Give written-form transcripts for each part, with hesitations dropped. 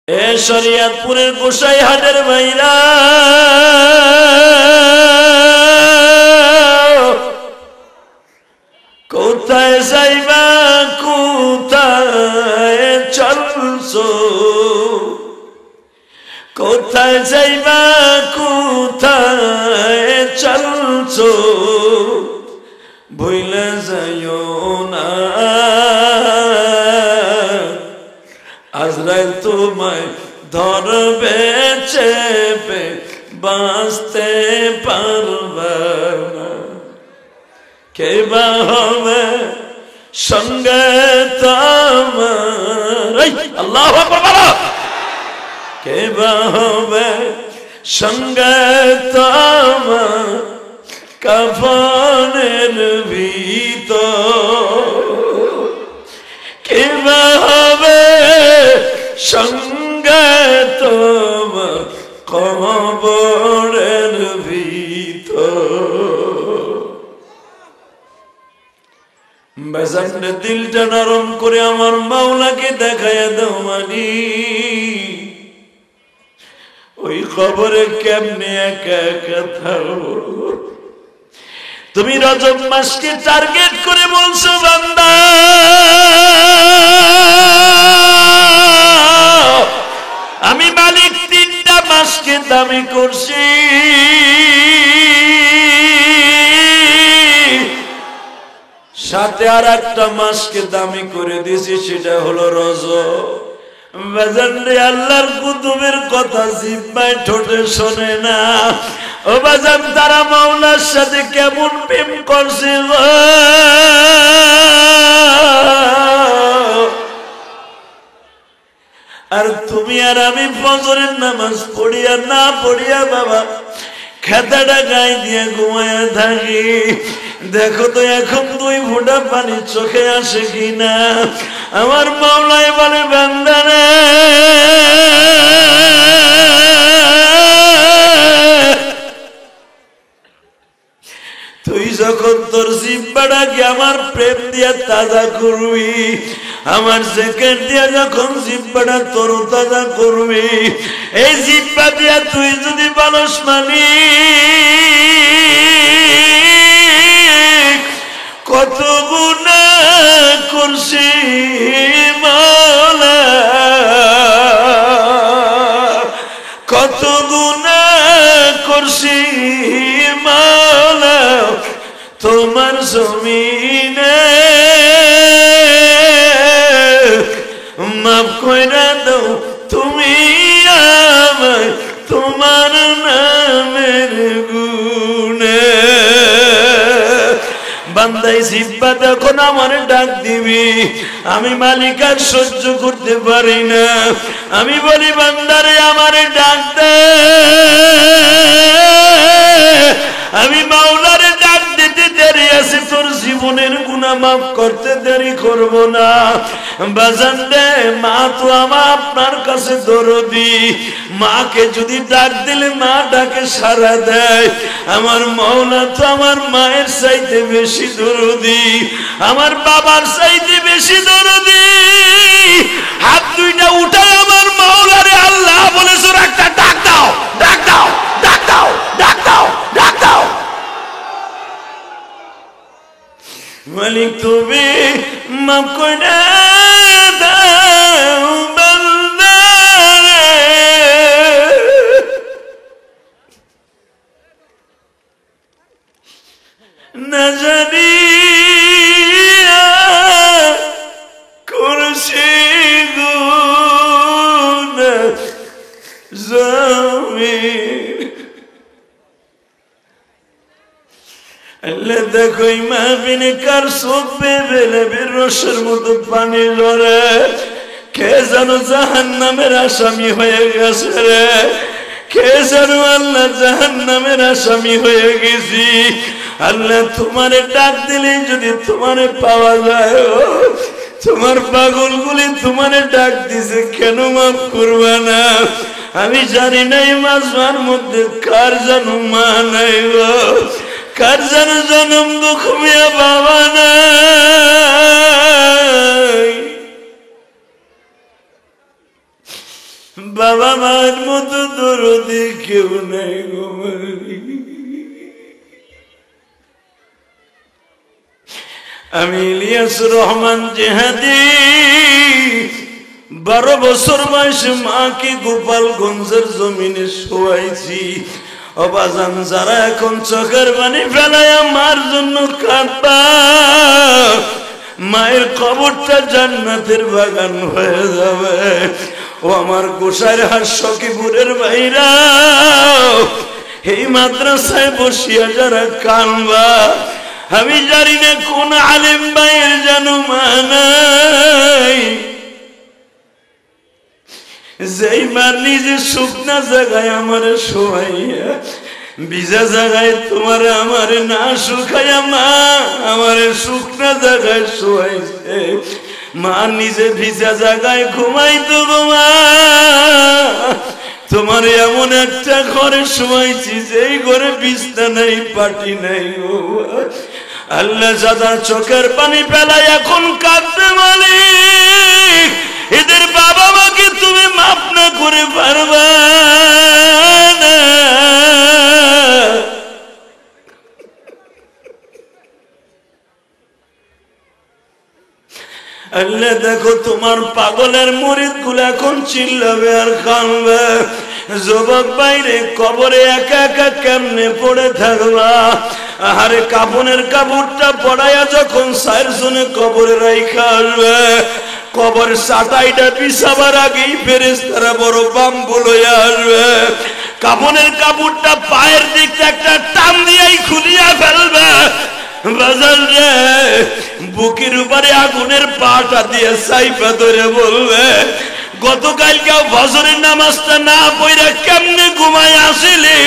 এ শরিয়তপুরের গোসাইহাটের ভাইরা, কোথায় যাইবা কোথায় চলছো, কোথায় যাইবা কোথায় চলছো, ভুলে যাইও না আজরাইল তোমায় ধরবে চেপে, বাঁচতে পারবে না। কে বা হবে সঙ্গে তোমার, আল্লাহু আকবার বলো। কে বা হবে সঙ্গে তোমার কাফনের ভিতর, কে বা হবে সঙ্গে তোমার কবরের ভিতর। বেজানটা দিলটা নরম করে আমার মাওলাকে দেখাইয়া দাও মানি, ওই কবরে কেমনে একা একা থাকবো। তুমি রজব মাসকে টার্গেট করে বলছো বান্দা, আমি মালিক 3টা মাসকে দামি করছি, সাথে আর একটা মাসকে দামি করে দিয়েছি, সেটা হলো রজব। বাজানরে আল্লাহর কুতুবের কথা জিহ্বায় ঠোঁটে শোনে না। ও বাজান, তারা মাওলার সাথে কেমন প্রেম করছে গো। আর তুমি আর আমি ফজরের নামাজ পড়িয়া না পড়িয়া বাবা খেতাটা গায়ে দিয়ে ঘুমায়া থাকি। দেখো তো এখন 2 ফোঁটা পানি চোখে আসে কিনা। আমার মাওলাই বলে বান্দারে, তুই যখন তোর জিহ্বাটাকে আমার প্রেম দিয়া তাজা করবি, আমার জিকির দিয়া যখন জিহ্বাটা তোর তাজা করবি, এই জিহ্বা দিয়া তুই যদি মানুষ মানি, কত গুনাহ করছি মাওলা, কত গুনাহ করছি মাওলা তোমার জমিনে, মাফ কইরা দাও তুমি আমায় তোমার নামের গুণে। বান্দাই জিহ্বা যখন আমার ডাক দিবি, আমি মালিক আর সহ্য করতে পারি না। আমি বলি বান্দারে আমারে ডাক দে, আমি মাওলারে ডাক দিতে দেরি আছে, তোর জীবনের গুনাহ মাফ করতে দেরি করব না। বাজান রে, মা তো আমার আপনার কাছে দরদি, মাকে যদি ডাক দিলে মা ডাকে সাড়া দেয়। আমার মাওলা তো আমার মায়ের চাইতে বেশি দরদি, আমার বাবার চাইতে বেশি দরদি। হাত 2টা উঠায় আমার মাওলারে আল্লাহ বলেছো একটা ডাক দাও, ডাক দাও, ডাক দাও, ডাক দাও, ডাক দাও। মালিক তুমি মাফ করে দাও বান্দারে, না জানি করছি গুনাহ জমিন। আল্লাহ দেখো মাহবিনে কার চোখ বেবে রসের মতো পানি ঝরে, কে জানো জাহান্নামের আসামি হয়ে গেছে রে, কে জানো আল্লাহ জাহান্নামের আসামি হয়ে গেছি। আল্লাহ তোমারে ডাক দিলে যদি তোমারে পাওয়া যায়, তোমার পাগলগুলি তোমারে ডাক দিছে, কেন মাফ করবা না? আমি জানি না এই মাজমার মধ্যে কার যেন মা নাই গো, কার যেন জনম দুঃখ মিয়া বাবা নাই। বাবা মার মতো দরদি কেউ নাই গো। আমি ইলিয়াস রহমান জেহাদি 12 বছর বয়সে মাকে গোপালগঞ্জের জমিনে শোয়াইছি। অবাজান যারা এখন চোখের পানি ফেলায় মার জন্য কাঁদবা, মায়ের কবরটা জান্নাতের বাগান হয়ে যাবে। ও আমার গোসাইর হাট সখীপুরের ভাইরা, এই মাদ্রাসায় বসিয়া যারা কানবা, আমি জানি না কোন আলেম ভাইয়ের যেন মানাই, যেই মার নিজে শুকনা জায়গায় আমারে শোয়াইয়া, ভিজা জায়গায় তোমার আমারে না শুকাইয়া মা আমারে শুকনা জায়গায় শোয়াইছে। মা নিজে ভিজা জায়গায় ঘুমাইতো গো মা, তোমার এমন একটা ঘরে শোয়াইছি যেই ঘরে বিছনা নাই, পাটি নাই গো। আল্লাহ সাদা চোখের পানি ফেলায় এখন কাঁদতে মালিক, এদের বাবা মাকে তুমি মাফ না করে পারবা না। আল্লাহ দেখো তোমার পাগলের মুরিদ গুলো এখন চিল্লাবে আর কানবে। যুবক বাইরে কবরে একা একা কেমনে পড়ে থাকবা? আরে কাফনের কাপড়টা পড়াইয়া যখন 4 জনে কবরে রাইখা আসবে, কবর চাটাইটা পিছাবার আগেই ফেরেশতারা বড় বাম্বু লইয়া আসবে। কাফনের কাপড়টা পায়ের দিক থেকে একটা টান দিয়েই খুলিয়া ফেলবে। বাজার রে বুকের উপরে আগুনের পাটা দিয়ে সাইফা ধরে বলবে, গতকালকে ফজরের নামাজটা না পড়ে কেমনে ঘুমায় আসিলি?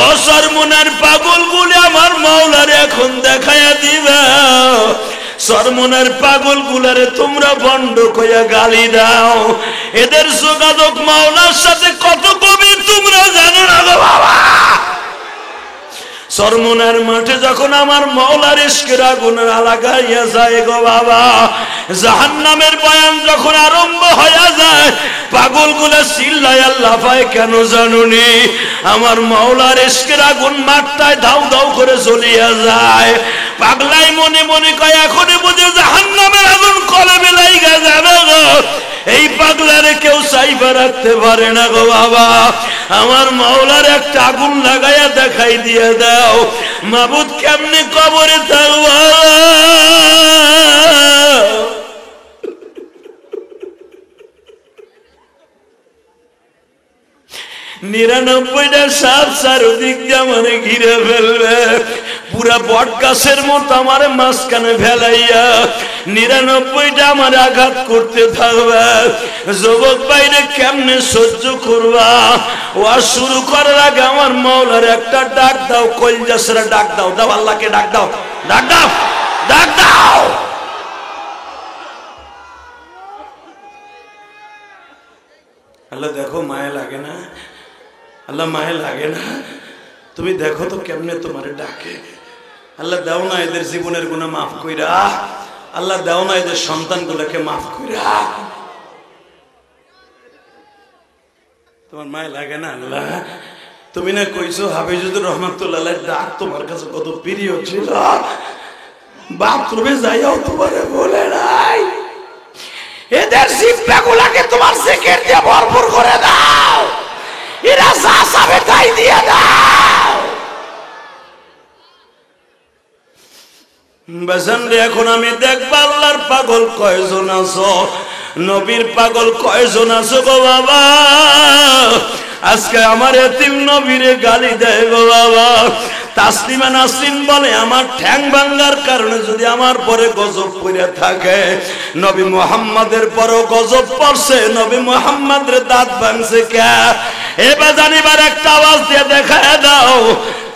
ও সরমুনার পাগল গুলো আমার মাওলার এখন দেখাইয়া দিবা। সরমুনার পাগল গুলারে তোমরা বন্ড কইয়া গালি দাও, এদের যোগাযোগ মাওলার সাথে কত গভীর তোমরা জানো না গো বাবা। সরমুনার মাঠে যখন আমার মাওলার ইশকের আগুন লাগাইয়া যায় গো বাবা, জাহান্নামের বয়ান যখন আরম্ভ হয়ে যায়, পাগলগুলা চিল্লায়া লাফায় কেন জানুনি? আমার মাওলার ইশকের আগুন মাঠটায় দাউ দাউ করে জ্বলিয়া যায়। পাগলাই মনে মনে কয় এখনই বুঝে জাহান্নামের আগুন কলবে লাইগা যাবে গো। এই পাগলারে কেউ চাইবা রাখতে পারে না গো বাবা। আমার মাওলার একটা আগুন লাগাইয়া দেখাই দিয়ে দাও, মাবুদ কেমনে কবরে থাকবা? 99টা সাপ চারদিক দিয়ে আমারে ঘিরে ফেলবে, পুরা বট গাছের মতো আমার মাঝখানে ফেলাইয়া 99টা আমার আঘাত করতে থাকবে। যুবক বাইরে কেমনে সহ্য করবা? ওয়াজ শুরু করার আগে আমার মাওলার একটা ডাক দাও, কলজাসরা ডাক দাও, দাও আল্লাহকে ডাক দাও, ডাক দাও, ডাক দাও। আল্লাহ দেখো মায়া লাগে না? আল্লাহ মায়া লাগে না? তুমি দেখো তো কেমনে তোমারে ডাকে। আল্লাহ দাও না এদের জীবনের গুনাহ মাফ কইরা, আল্লাহ দাও না এদের সন্তানগুলোকে মাফ কইরা। তোমার মায়া লাগে না? আল্লাহ তুমি না কইছো হাফিজুর রহমাতুল্লাহ ডাক তোমার কাছে কত প্রিয় ছিল, বাথরুমে যাইও তোমারে বলে নাই এদের জিব্বাগুলোকে তোমার জিকির দিয়ে ভরপুর করে দাও, এরা যা চাবে তাই দিয়ে দাও। বাজানরে এখন আমি দেখবা আল্লাহর পাগল কয়জন আছো, নবীর পাগল কয়জন আছো গো বাবা। আজকে আমার এতিম নবীরে গালি দেয় গো বাবা। তাসলিমা নাসরিন বলে আমার ঠ্যাং ভাঙার কারণে যদি আমার পরে গজব পড়ে থাকে, নবী মুহাম্মাদের পরও গজব পড়ছে, নবী মুহাম্মাদের দাঁত ভাঙছে কে? এবার জানিবার একটা আওয়াজ দিয়ে দেখায় দাও।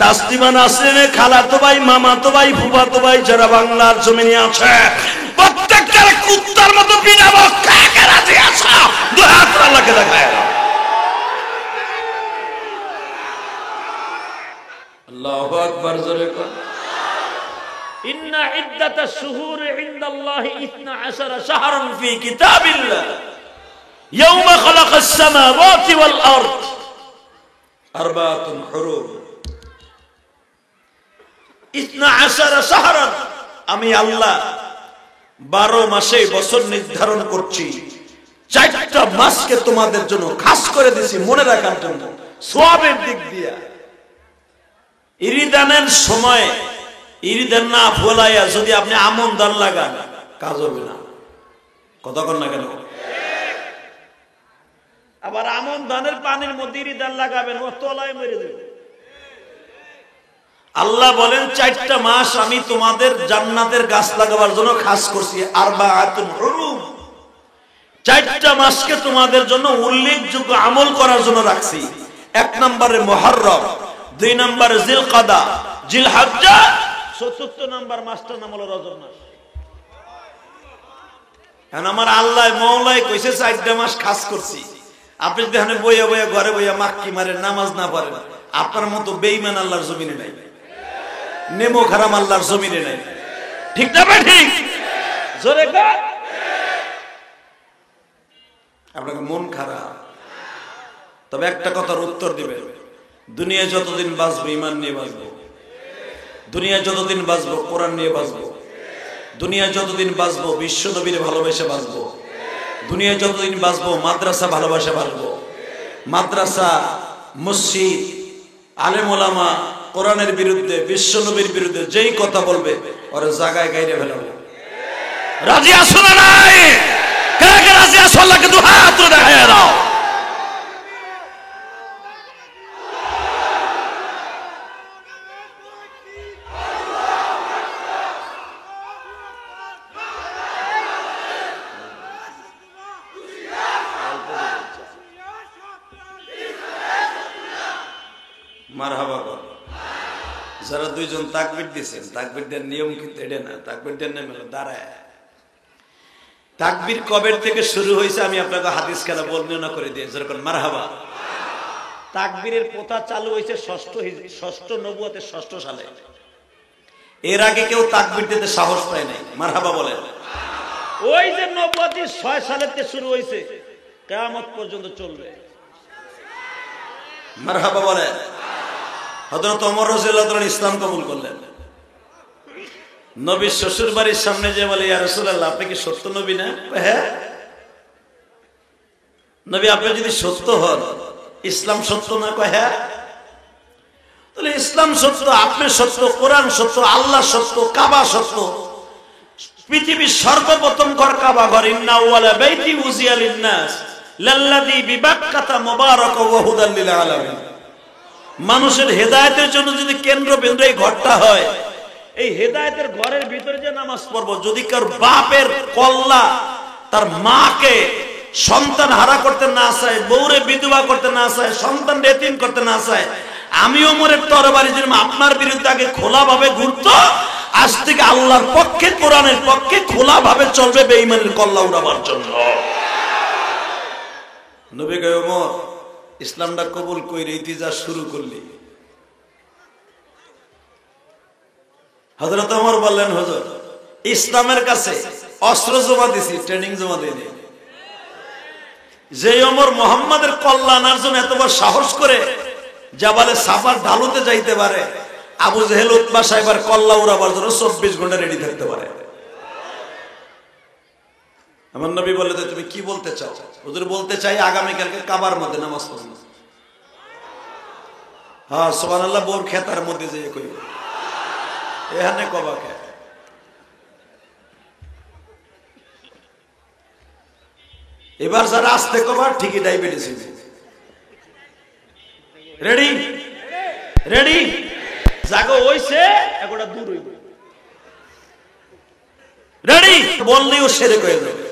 তাসলিমা নাসরিনের খালাতো ভাই, মামাতো ভাই, ফুফাতো ভাই যারা বাংলার জমিনে আছে, প্রত্যেকটা কুত্তার মতো পিটাবো। কাকে রাজি আছো? দুই হাত আল্লাহকে দেখায় দাও। আল্লাহু আকবার, জোরে কর। ইন্না ইদ্দাতাশ শুহুরি ইনদাল্লাহি 12 শাহরান ফি কিতাবিল্লাহ ইয়াউমা খালাকাস সামাওয়াতি ওয়াল আরদ আরবাতুন হুরুম 12 শাহরান, আমি আল্লাহ 12 মাসে বছর নির্ধারণ করছি, 4টা মাসকে তোমাদের জন্য খাস করে দিয়েছি মনে রাখার জন্য সওয়াবের দিক দিয়া। ইরিদানের সময় ইরিদান না ফলাইয়া যদি আপনি আমন দান লাগান কাজ হবে না। কতক্ষণ না কেন? আবার আমন ধানের পানির মধ্যে ইরিদান লাগাবেন, ও তলায় মেরে দেবে। আল্লাহ বলেন 4টা মাস আমি তোমাদের জান্নাতের গাছ লাগাবার জন্য খাস করছি, আরবাআতুন হুরুম, 4টা মাসকে তোমাদের জন্য উল্লেখযোগ্য আমল করার জন্য রাখছি। 1 নম্বরে মুহররম, 2 নম্বরে জিলকাদা, জিলহজ্জা, 4th নম্বর মাসটার নাম হলো রজব মাস। এখন আমার আল্লাহ মওলাই কইছে 4টা মাস খাস করছি। আপনি দেখেন বইয়া বইয়া ঘরে বইয়া মাক্কি মারেন, নামাজ না পড়েন, আপনার মতো বেঈমান আল্লাহর জমিনে নাই, নেমো খারাম আল্লাহর জমিনে নাই। ঠিক না ভাই? ঠিক জোরে কর। আপনাকে মন খারাপ, তবে একটা কথার উত্তর দিবে, দুনিয়া যতদিন বাঁচবো ঈমান নিয়ে বাঁচবো, দুনিয়া যতদিন বাঁচবো কোরআন নিয়ে বাঁচবো, দুনিয়া যতদিন বাঁচবো বিশ্ব নবীর ভালোবেসে বাঁচবো, দুনিয়া যতদিন বাঁচবো মাদ্রাসা ভালোবাসা বাঁচবো। মাদ্রাসা, মসজিদ, আলেম ওলামা কোরআনের বিরুদ্ধে, বিশ্ব নবীর বিরুদ্ধে যেই কথা বলবে ওর জায়গায় গাইরে ফেলাবো। রাজি আছো না নাই? কারা কারা রাজি আছো? আল্লাহকে দুই হাত তুলে দেখাইয়া দাও। মারহাবা কর। যারা দুইজন তাকবীর দিয়েছেন, তাকবীর দেওয়ার নিয়ম কিন্তু এটা না, তাকবীর দেওয়ার নাম হলো দাঁড়ায়। তাকবীর কবের থেকে শুরু হয়েছে আমি আপনাকে হাদিস খেলা বর্ণনা করে দিয়ে, যেরকম মারহাবা। তাকবীরের প্রথা চালু হয়েছে ষষ্ঠ নবুয়তের 6ষ্ঠ সালে। এর আগে কেউ তাকবীর দিতে সাহস পায় নাই। মারহাবা বলেন। ওই যে নবুয়তের 6 সালেতে শুরু হয়েছে, কিয়ামত পর্যন্ত চলবে। মারহাবা বলেন। হযরত ওমর রাদিয়াল্লাহু তাআলা ইসলাম কবুল করলেন। নবীর শ্বশুর বাড়ির সামনে যে বলে, ইয়া রাসূলুল্লাহ আপনি কি সত্য নবী না? হ্যাঁ নবী, আপনি যদি সত্য হন ইসলাম সত্য না? কয় হ্যাঁ। তাহলে ইসলাম সত্য, আপনি সত্য, কোরআন সত্য, আল্লাহ সত্য, কাবা সত্য। পৃথিবীর সর্বপ্রথম ঘর কাবা ঘর। ইন্না আউয়ালা বাইতি উযিয়া লিন-নাস লাল্লাযী বিবাক্কাতা মুবারাকান ওয়া হুদাল লিল আলামিন। মানুষের হেদায়েতের জন্য যদি কেন্দ্রবিন্দু এই ঘরটা হয়, এই হেদায়েতের ঘরের ভিতরে যে নামাজ পড়বো, যদি কার বাপের কল্লা তার মাকে সন্তান হারা করতে না চায়, বউরে বিধবা করতে না চায়, সন্তান এতিম করতে না চায়, আমি ওমরের তরবারি যেরকম আপনার বিরুদ্ধে আগে খোলাভাবে ঘুরতো, আজ থেকে আল্লাহর পক্ষে, কোরআনের পক্ষে খোলাভাবে চলবে বেঈমানের কল্লা উড়াবার জন্য। নবী কয়, ওমর ইসলামটা কবুল কইরে ইতিজা শুরু করলি। হযরত ওমর বললেন, হুজুর ইসলামের কাছে অস্ত্র জমা দিছি, ট্রেনিং জমা দেয়নি। যে ওমর মুহাম্মাদের কল্যাণের জন্য এতবার সাহস করে জাবালে সাফার ঢালুতে যাইতে পারে, আবু জেহেল উতবা সাহেবের কল্লা উড়াবার জন্য 24 ঘন্টা রেডি থাকতে পারে। আমার নবী বলে, তুমি কি বলতে চাও? হুজুর বলতে চাই আগামীকালকে কাবার মধ্যে নামাজ পড়ব। হ্যাঁ সুবহানাল্লাহ, বোর খেতার মধ্যে যেয়ে কইব, এখানে কবা খে। এবার যারা আসতে কবার ঠিকই ডায়াবেটিস রেডি রেডি জাগো হইছে, একটা দূর হইব রেডি বললেও সেরে কয়ে যাবে।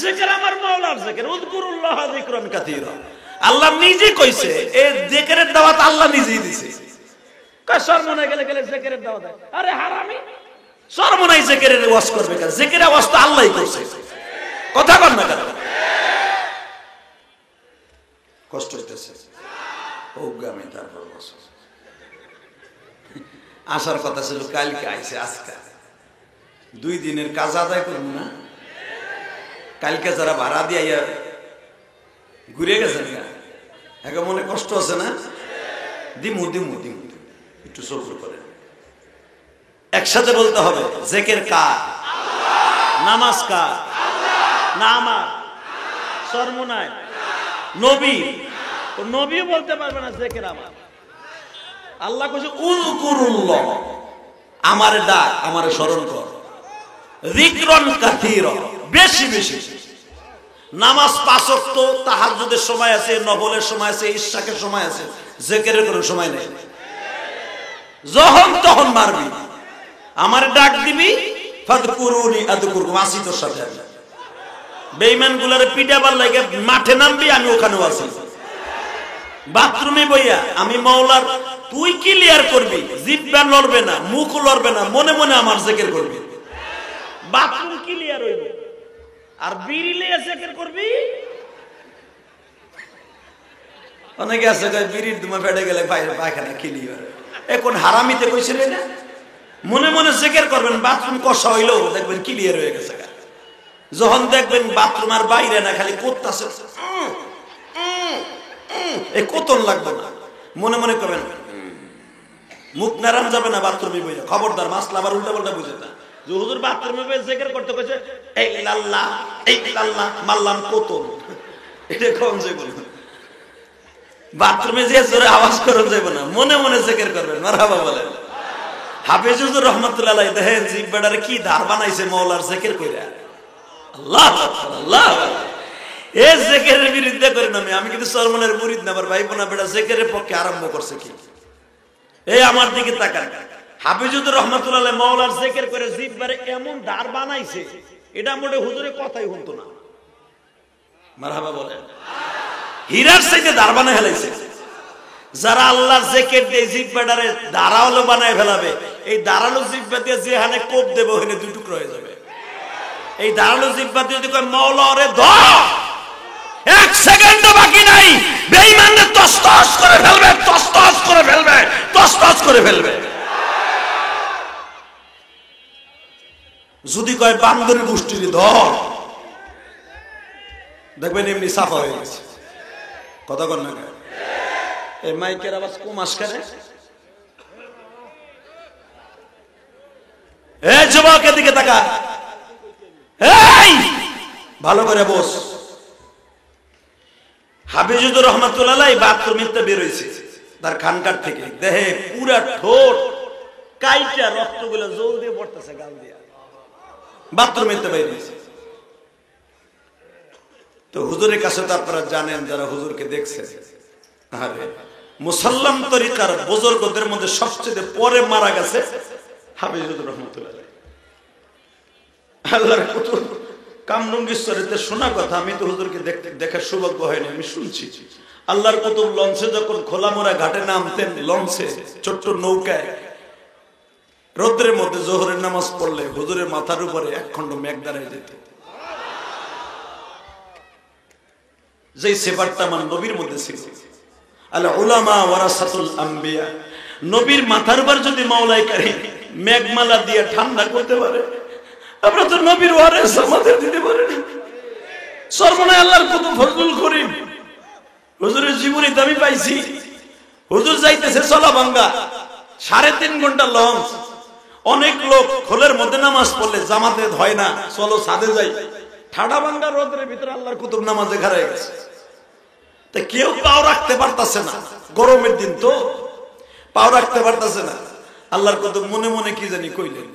জিকির আমার মাওলার জিকির, উযকুরুল্লাহ যিকরান কাসীরা। আল্লাহ নিজে কইছে, এই জিকিরের দাওয়াত আল্লাহ নিজেই দিয়েছে। কয় শরমনে গেলে গেলে জিকিরের দাওয়াত দেয়। আরে হারামি, শরমনাই জিকিরের ওয়াজ করবে কেন? জিকিরের ওয়াজ তো আল্লাহই কইছে। কথা কর না কেন? কষ্ট হইতেছে ওগামে। তারপর আসার কথা ছিল কালকে, আইছে আজকে। 2 দিনের কাজ আদায় করব না? কালকে যারা ভাড়া দিয়ে ঘুরে গেছেন এখন মনে কষ্ট আছে না? দিমু দিমু দিমু একটু সবর করেন। একসাথে বলতে হবে, জিকির কার? নামাজ কার? না আমার সরমনায় নবী, নবীও বলতে পারবে না জিকির আমার। আল্লাহ কইছে উযকুরুল্লাহ, আমারে ডাক, আমারে স্মরণ কর, যিকরান কাসীরা, বেশি বেশি। নামাজ ৫ ওয়াক্ত, তাহাজ্জুদের সময় আছে, নফলের সময় আছে, ইশরাকের সময় আছে, জিকিরের কোনো সময় নেই। যখন তখন মারবি, আমারে ডাক দিবি, ফাযকুরুনি আযকুরকুম, আসি তোর সাথে। বেঈমান গুলারে পিটাবার লাগে মাঠে নামবি, আমি ওখানেও আছি। বাথরুমে বইয়া আমি মাওলার, তুই ক্লিয়ার করবি, জিহ্বা লড়বে না, মুখ লড়বে না, মনে মনে আমার জিকির করবি, বাথরুম ক্লিয়ার হইব। আর বিড়িলে জিকির করবি। অনেকে আছে কয় বিড়ির ধুমা ফেটে গেলে পায়খানা ক্লিয়ার। এখন হারামিতে কইছিল না, মনে মনে জিকির করবেন, বাথরুম কষা হইলেও দেখবেন ক্লিয়ার হয়ে গেছে। যখন দেখবেন বাথরুম আর বাইরে না, খালি করতেছে, এই কোতন লাগবে না, মনে মনে করবেন, মুখ নারাম যাবে না বাথরুমে বইয়া। খবরদার মাসলা আবার উল্টা পাল্টা বুঝে না যে হুজুর বাথরুমে বইয়া জিকির করতে কইছে, এই লাল্লাহ এই লাল্লাহ মারলাম কোতন, এটা কোন যে বল। বাথরুমে যে জোরে আওয়াজ করন যাবে না, মনে মনে জিকির করবেন। মারহাবা বলেন। হাফেজ হুজুর রাহমাতুল্লাহ আলাইহি দেখেন জিহ্বাটারে কি ধার বানাইছে মাওলার জিকির কইরা। আল্লাহ আল্লাহ, এই জিকিরের বিরুদ্ধে করেন আমি কিন্তু সরমনের মুরিদ না, আবার ভাইবোনা বেটা জিকিরের পক্ষে আরম্ভ করছে কি? এই আমার দিকে তাকান, হাফিজুর রহমাতুল্লাহ আলাইহি মাওলার জিকির করে জিহ্বারে এমন ধার বানাইছে, এটা মোটে হুজুরের কথাই হতো না। মারহাবা বলেন। হীরার চাইতে ধার বানায় ফেলাইছে। যারা আল্লাহর জিকির দিয়ে জিহ্বাটারে ধারালো বানায় ফেলাবে, এই ধারালো জিহ্বা দিয়ে যেখানে কোপ দেবে ওখানে দুই টুকরো হয়ে যাবে। এই ধারালো জিহ্বা দিয়ে যদি কয় মাওলা ওরে ধর, 1 সেকেন্ডও বাকি নাই, বেঈমানকে তসতস করে ফেলবে, তসতস করে ফেলবে, তসতস করে ফেলবে। যদি কয় বান্দরের গোষ্ঠীর ধর, দেখবেন এমনি সাফা হয়ে গেছে। কথা কন না, এই মাইকের আওয়াজ কম আসছে কেন? এই যুবক এদিকে তাকা, এই ভালো করে বস। হাফিজুর রহমাতুল্লাহ আলাইহি বাথরুমেতে বের হইছে তার খানকার থেকে, দেহে পুরা ঠোঁট কাইটা রক্তগুলো জল দিয়ে পড়তেছে গাল দিয়া, বাথরুমেতে বের হইছে। তো হুজুরের কাছে তো আপনারা জানেন, যারা হুজুরকে দেখছেন, আরে মুসাল্লাম তরিকার বুজুর্গদের মধ্যে সবচেয়ে পরে মারা গেছে হাফিজুর রহমাতুল্লাহ আলাইহি। আল্লাহর কত কামরঙ্গীশ্বরীতে শোনা কথা, আমি তো হুজুরকে দেখার সৌভাগ্য হয়নি, আমি শুনছি। আল্লাহর কুতুব লঞ্চে যখন খোলামোড়া ঘাটে নামতেন, লঞ্চে ছোট্ট নৌকায়, রোদ্রের মধ্যে জোহরের নামাজ পড়লে হুজুরের মাথার উপরে একখণ্ড মেঘ দাঁড়ায় যেত। যে সেবারটা আমার নবীর মধ্যে ছিল, আল উলামা ওয়ারাসাতুল আম্বিয়া, নবীর মাথার উপর যদি মাওলাই কারীম মেঘমালা দিয়ে ঠান্ডা করতে পারে, আমরা তো নবীর ওয়ারিস আমাদের দিতে পারেন। সর্বনায় আল্লাহর কত ফজলুল করিম, হুজুরের জীবনীতে আমি পাইছি, হুজুর যাইতেছে চলাভাঙ্গা, 3.5 ঘন্টা লঞ্চ, অনেক লোক খোলের মধ্যে নামাজ পড়লে জামাতে হয় না, চলো ছাদে যাই। ঠাডাভাঙ্গা রোদের ভিতরে আল্লাহর কুতুব নামাজে খাড়ায় গেছে, তা কেউ পাও রাখতে পারতাছে না, গরমের দিন তো পাও রাখতে পারতাছে না। আল্লাহর কুতুব মনে মনে কি জানি কইলেন,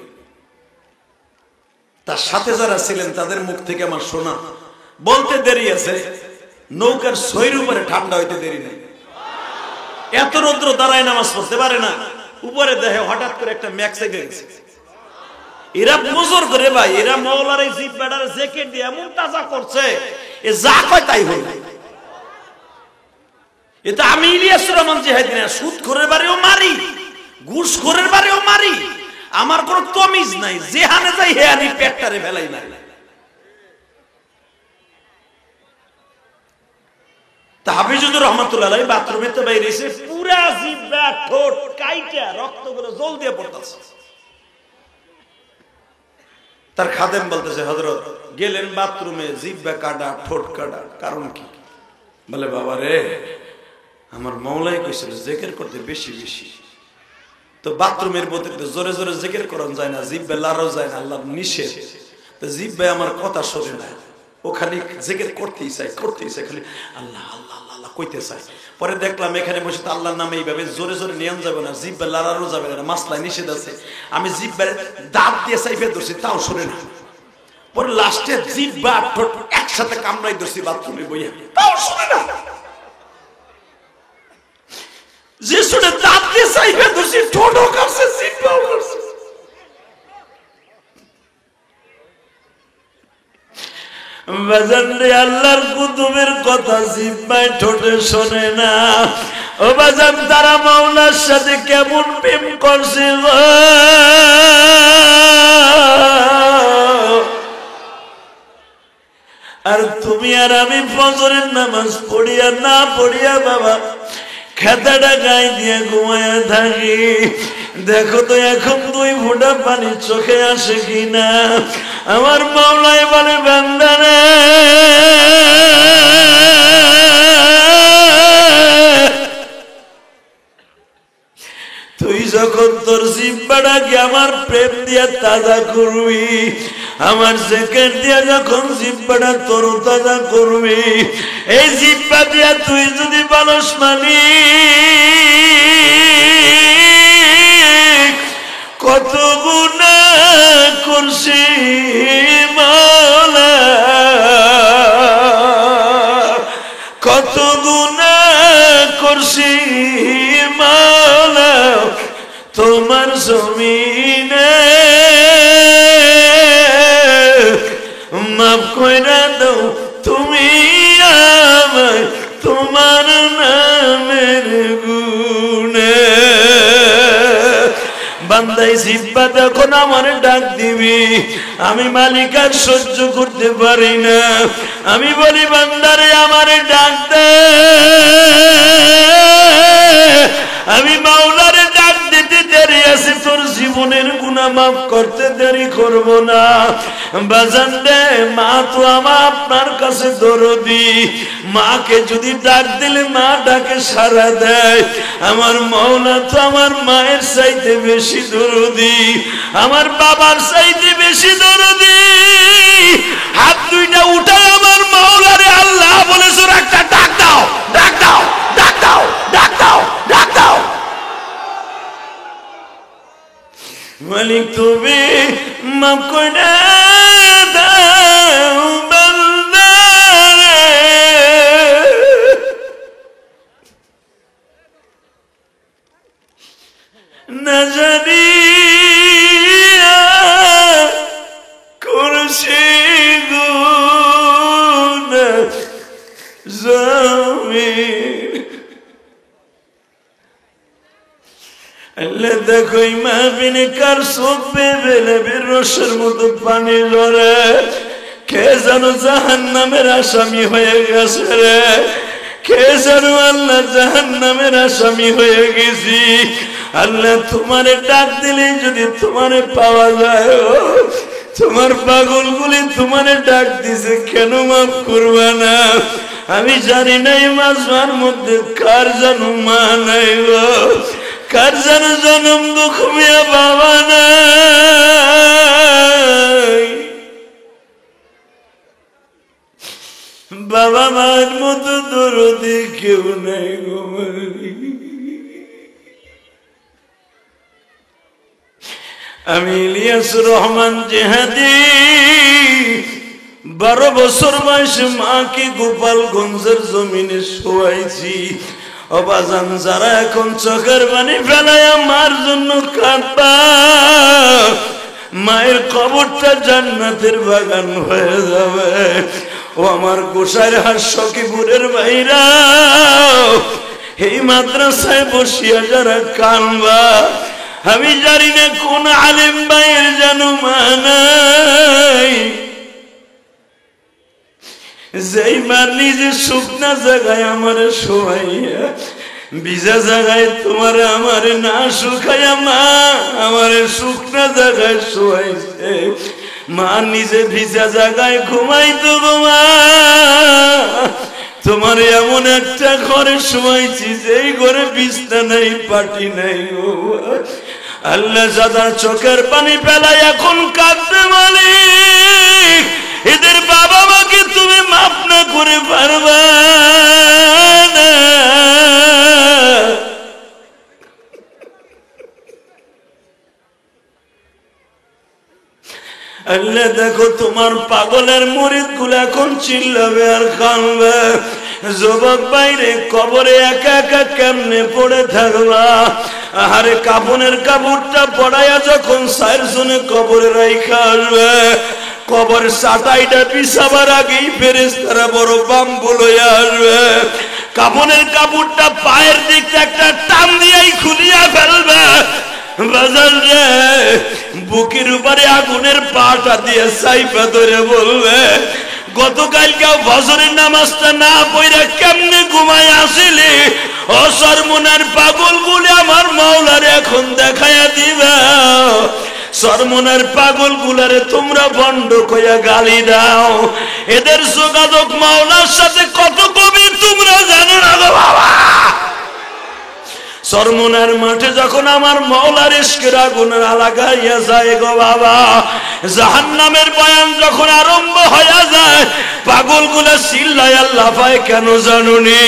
তার সাথে যারা ছিলেন তাদের মুখ থেকে আমার শোনা, বলতে দেরি আছে, নৌকার সইর উপরে ঠান্ডা হইতে দেরি নেই। এত রৌদ্র দাঁড়ায় নামাজ পড়তে পারে না, উপরে দেখে হঠাৎ করে একটা ম্যাক্স এগে গেছে। এরা বুজুর্গ করে ভাই, এরা মাওলার এই জিহ্বাটার জ্যাকেট দিয়ে এমন তাজা করছে, এ যা কয় তাই হই। এটা আমি ইলিয়াসুর রহমান জিহাদি না, সুদখোরের বাড়িও মারি, ঘুষখোরের বাড়িও মারি, আমার কোনো তমিজ নাই, যেখানে যাই হেয়ানি পেটটারে ফেলাই নাই। তা হাফিজুর রহমাতুল্লাহ আলাইহি বাথরুমে তো বাইরে এসে পুরা জিহ্বা ঠোঁট কাইটা রক্তগুলো জল দিয়ে পড়তেছে। তার খাদেম বলতেছে, হযরত গেলেন বাথরুমে, জিহ্বা কাটা, ঠোঁট কাটা, কারণ কি? বলে বাবা রে, আমার মৌলাই কইছিল জিকির করতে বেশি বেশি। তো বাথরুমের মধ্যে জোরে জোরে জিকির করানো যায় না, জিহ্বা লড়াও যায় না, আল্লাহর নিষেধ। তো জিহ্বা আমার কথা শোনে না, ও খালি জিকির করতেই চায় খালি আল্লাহ আল্লাহ আল্লাহ কইতে চায়। পরে দেখলাম এখানে বসে তো আল্লাহর নামে এইভাবে জোরে জোরে নিয়ন যাবে না, জিহ্বা লড়ানো যাবে না, মাসলায় নিষেধ আছে। আমি জিহ্বার দাঁত দিয়ে চাইপে ধরছি, তাও শোনে না। পরে লাস্টে জিহ্বা আর ঠোঁট একসাথে কামড়াই ধরছি বাথরুমে বইয়া, তাও শোনে না। যে শুনে দাঁত দিয়ে চাইপে ধরছি, ঠোঁটও কাটছে, জিহ্বাও কাটছে। বাজান রে, আল্লাহর কুতুবের কথা জিহ্বায় ঠোঁটে শোনে না। ও বাজান, তারা মাওলার সাথে কেমন প্রেম করছে গো। আর তুমি আর আমি ফজরের নামাজ পড়িয়া না পড়িয়া বাবা খেতাটা গায়ে দিয়ে ঘুমায়া থাকি। দেখো তো এখন 2 ফোঁটা পানি চোখে আসে কিনা। আমার মাওলাই বলে বান্দারে, তুই যখন তোর জিহ্বাটাকে আমার প্রেম দিয়া তাজা করবি, আমার জিকির দিয়া যখন জিহ্বাটা তোর তাজা করবি, এই জিহ্বা দিয়া তুই যদি মানুষ মানি, কত গুনাহ করছি মাওলা, কত গুনাহ করছি মাওলা তোমার জমিনে, মাফ কইরা দাও তুমি আমায় তোমার নামের গুণে। বান্দাই জিহ্বা যখন আমার ডাক দিবি, আমি মালিক আর সহ্য করতে পারি না। আমি বলি বান্দারে আমার ডাক দে, আমি মাওলারে ডাক দিতে দেরি আছে, তোর জীবনের গুনাহ মাফ করতে দেরি করব না। বাজান রে, মা তো আমার আপনার কাছে দরদি, মাকে যদি ডাক দিলে মা ডাকে সাড়া দেয়। আমার মাওলা তো আমার মায়ের চাইতে বেশি দরদি, আমার বাবার চাইতে বেশি দরদি। হাত দুইটা উঠায় আমার মাওলারে আল্লাহ বলে জোরে একটা ডাক দাও, ডাক দাও, ডাক দাও, ডাক দাও, ডাক দাও। মালিক তুমি মাফ করে দাও বান্দারে, না জানি করছি গুনাহ জমিন। আল্লাহ দেখো মাহবিনে কার চোখে বেলেবের রসের মতো পানি ঝরে, কে যেন জাহান্নামের আসামি হয়ে গেছে রে, কে যেন আল্লাহ জাহান্নামের আসামি হয়ে গেছি। আল্লাহ তোমারে ডাক দিলে যদি তোমারে পাওয়া যায়, তোমার পাগলগুলি তোমারে ডাক দিছে, কেন মাফ করবা না? আমি জানি না এই মাজমার মধ্যে কার যেন মা নাই গো, কার যেন জনম দুঃখ মিয়া বাবা নাই। বাবা মার মতো দরদি কেউ নাই গো। আমি ইলিয়াস রহমান জেহাদি 12 বছর বয়সে মাকে গোপালগঞ্জের জমিনে শোয়াইছি। অবাজান যারা এখন চোখের পানি ফেলাইয়া মার জন্য কাঁদবা, মায়ের কবরটা জান্নাতের বাগান হয়ে যাবে। ও আমার গোসাইর হাট সখীপুরের ভাইরা, এই মাদ্রাসায় বসিয়া যারা কানবা, আমি জানি না কোন আলেম ভাইয়ের যেন মানাই, যেই মার নিজে শুকনা জায়গায় আমার শোয়াইয়া, ভিজা জায়গায় তোমার আমার না শুকাইয়া মা আমার শুকনা জায়গায় শোয়াইছে। মা নিজে ভিজা জায়গায় ঘুমাইতো গো মা, তোমার এমন একটা ঘরে শোয়াইছি যেই ঘরে বিছনা নাই, পাটি নাই। আল্লাহ যাদের চোখের পানি ফেলাই এখন কাঁদতে মালিক, এদের বাবা মাকে তুমি মাফ না করে পারবা না। আল্লাহ দেখো তোমার পাগলের মুরিদ গুলো এখন চিল্লাবে আর কাঁদবে। যুবক বাইরে কবরে একা একা কেমনে পড়ে থাকবা? আরে কাফনের কাপড়টা পড়াইয়া যখন চারজনে কবরে রাইখা আসবে, কবর চাটাইটা পিছাবার আগেই ফেরেশতারা বড় বাম্বু লইয়া আসবে। কাফনের কাপড়টা পায়ের দিক একটা টান দিয়েই খুলিয়া ফেলবে। বাজার রে বুকের উপরে আগুনের পাটা দিয়ে সাইপা ধরে বলবে, গতকালকেও ফজরের নামাজটা না পড়ে কেমনে ঘুমায় আসিলি? অসরমনার পাগল গুলি আমার মাওলার এখন দেখাইয়া দিবা। সরমনার পাগল গুলারে তোমরা বন্ড কইয়া গালি দাও। এদের যোগাযোগ মাওলার সাথে কত গভীর তোমরা জানো না গো বাবা। সরমনার মাঠে যখন আমার মাওলার ইশকের আগুন লাগাইয়া যায় গো বাবা, জাহান্নামের বয়ান যখন আরম্ভ হইয়া যায়, পাগলগুলা চিল্লায়া লাফায় কেন জানুনি?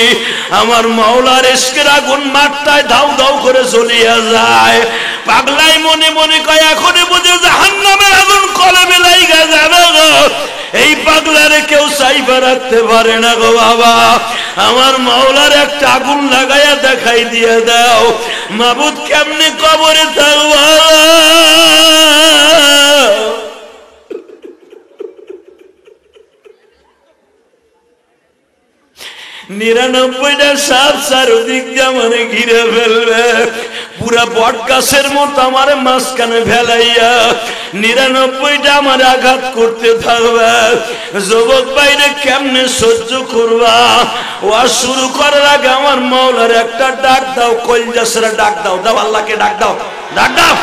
আমার মাওলার ইশকের আগুন মাঠটায় দাউ দাউ করে জ্বলিয়া যায়। পাগলাই মনে মনে কয় এখনই বুঝে জাহান্নামের আগুন কলমে লাইগা যাবে গো। এই পাগলারে কেউ চাইবা রাখতে পারে না গো বাবা। আমার মাওলার একটা আগুন লাগাইয়া দেখাই দিয়ে দাও, মাবুদ কেমনে কবরে থাকবো? 99টা সাপ চারদিক দিয়ে আমারে ঘিরে ফেলবে। পুরা বট গাছের মতো আমার মাঝখানে ফেলাইয়া 99টা আমার আঘাত করতে থাকবে। যুবক বাইরে কেমনে সহ্য করবা? ওয়াজ শুরু করার আগে আমার মাওলার একটা ডাক দাও, কলজা সেরা ডাক দাও। দাও আল্লাহকে ডাক দাও, ডাক দাও,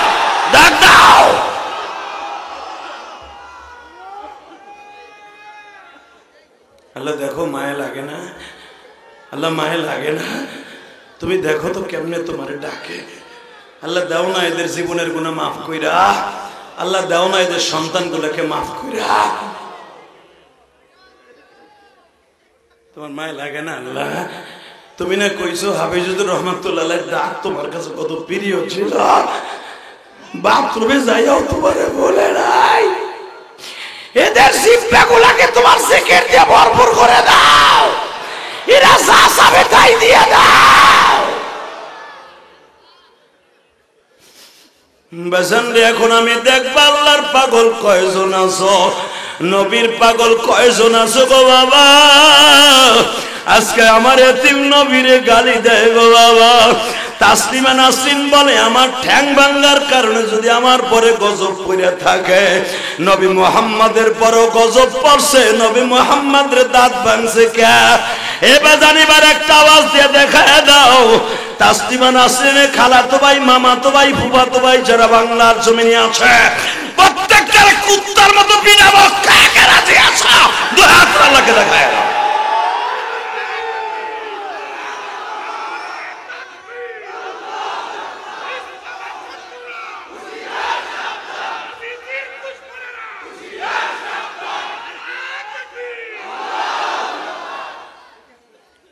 ডাক দাও। আল্লাহ দেখো মায়া লাগে না? আল্লাহ মায়া লাগে না? তুমি দেখো তো কেমনে তোমারে ডাকে। আল্লাহ দাও না এদের জীবনের গুনাহ মাফ কইরা। আল্লাহ দাও না এদের সন্তানগুলোকে মাফ কইরা। তোমার মায়া লাগে না? আল্লাহ তুমি না কইছো হাফিজুর রহমাতুল্লাহ ডাক তোমার কাছে কত প্রিয় ছিল। বাথরুমে যাইও তোমারে বলে নাই এদের জিব্বাগুলোকে তোমার জিকির দিয়ে ভরপুর করে দাও। এরা যা চাবে তাই দিয়ে দাও। বাজান রে এখন আমি দেখব আল্লাহর পাগল কয়জন আছো, নবীর পাগল কয়জন আছো গো বাবা। আজকে আমার এতিম নবীরে গালি দেয় গো বাবা। তাসলিমা নাসরিন বলে আমার ঠ্যাং ভাঙার কারণে যদি আমার পরে গজব পড়ে থাকে, নবী মুহাম্মাদের পরও গজব পড়ছে, নবী মুহাম্মাদের দাঁত ভাঙছে কে? এবার জানিবার একটা আওয়াজ দিয়ে দেখায় দাও। তাসলিমা নাসরিনের খালাতো ভাই, মামাতো ভাই, ফুফাতো ভাই যারা বাংলার জমিনে আছে প্রত্যেকটা কুত্তার মতো পিটাবো। কাকে রাজি আছো? দুই হাত আল্লাহকে দেখায় দাও।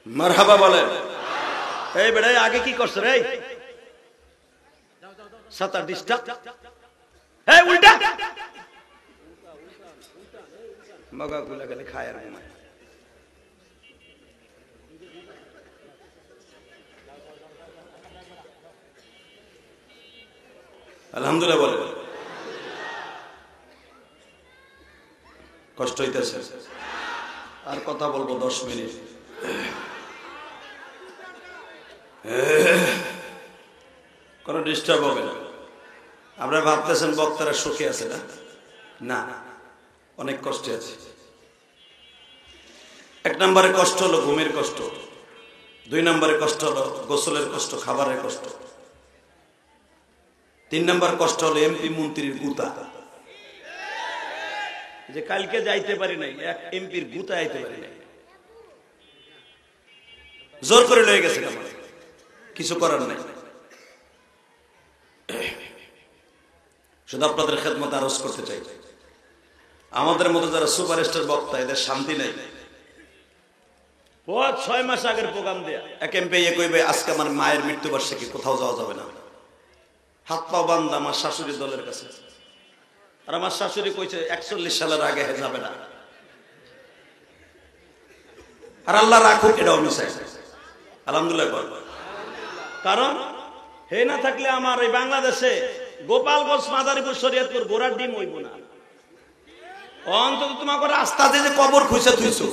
মারহাবা বলেন। এই বেড়াই আগে কি করছ রে? সাতার ডিস্টার্ব এই উল্টা মগা গুলা গেলে খায় আর ঘুমায়। আলহামদুলিল্লাহ বলে। কষ্ট হইতেছে? আর কথা বলবো 10 মিনিট। কোন ডিস্টার্ব হবে না। আপনারা ভাবতেছেন বক্তারা সুখে আছে না? না, অনেক কষ্টে আছে। 1 নম্বরে কষ্ট হলো ঘুমের কষ্ট, 2 নম্বরে কষ্ট হলো গোসলের কষ্ট, খাবারের কষ্ট, 3 নম্বর কষ্ট হলো এমপি মন্ত্রীর গুতা। যে কালকে যাইতে পারি নাই, এক এমপির গুতা আইতে পারি নাই। জোর করে লয়ে গেছে, কিছু করার নাই। শুধু আপনাদের খেদমতে আরজ করতে চাই, আমাদের মতো যারা সুপারস্টার বক্তা, এদের শান্তি নাই। 6 মাস আগের প্রোগ্রাম দেয়া একেম্পে কইবে আজকে আমার মায়ের মৃত্যুবার্ষিকী, কোথাও যাওয়া যাবে না। হাত পা বান্ধা আমার শাশুড়ির দলের কাছে, আর আমার শাশুড়ি কইছে 41 সালের আগে যাবে না। আর আল্লাহ রাখুক, এটাও মিশাই আলহামদুলিল্লাহ। কারণ হে না থাকলে আমার এই বাংলাদেশে গোপালগঞ্জ, মাদারীপুর, শরীয়তপুর ঘোড়ার ডিম হইব না। অন্তত তোমাকে রাস্তা যে কবর খুঁজে থুইছো,